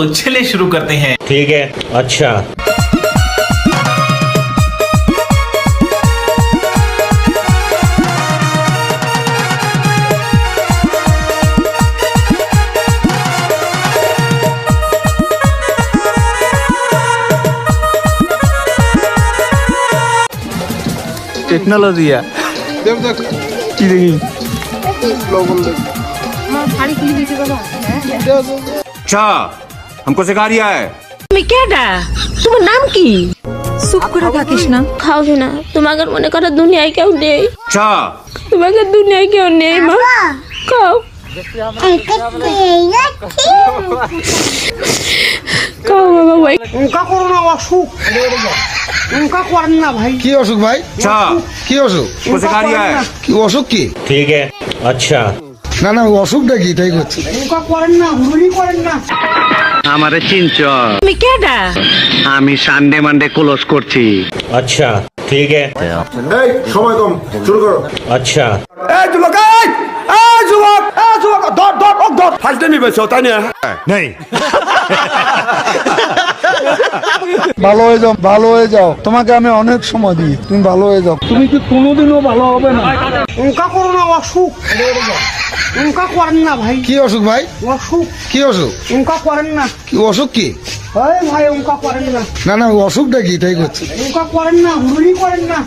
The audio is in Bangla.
तो चलिए शुरू करते हैं। ठीक है, अच्छा। टेक्नोलॉजी है। देख देख की देखी लोगों देख अच्छा, हमको सिखा रिया है। তুমি কেডা? তোমার নাম কি? চুপ করে থাকিস না। খাও না, তোমাকে মনে করো দুনিয়ায় কেউ নেই, अच्छा, তোমাকে দুনিয়ায় কেউ নেই মা, খাও খাও বাবা ভাই। উনকা করো না অসুখ, উনকা করেন না ভাই। কি অসুখ ভাই? अच्छा, কি অসুখ? हमको सिखा रिया है। কি অসুখ কি? ठीक है, अच्छा। না না অসুখটা কি তাই করছে? উনকা করেন না, হুড়ি করেন না। আমারে চিনচ, তুমি কেডা? আমি সানডে মানডে ক্লোজ করছি। अच्छा, ठीक है, এই সময় কম, শুরু করো। अच्छा। এই যুবক, এই যুবক, ধর ধর ধর ফালতে নিবে তাই না? ভালো হয়ে যাও, ভালো হয়ে যাও, তোমাকে আমি অনেক সময় দিই, তুমি ভালো হয়ে যাও। তুমি কি কোনোদিনও ভালো হবে না? উনকা করো না অসুখ, উনকা করেন না ভাই। কি অসুখ ভাই? অসুখ, কি অসুখ? উনকা করেন না। কি অসুখ কি? ভাই উনকা করেন না। না না অসুখটা কি তাই করছে? উনকা করেন না, হুড়ি করেন না।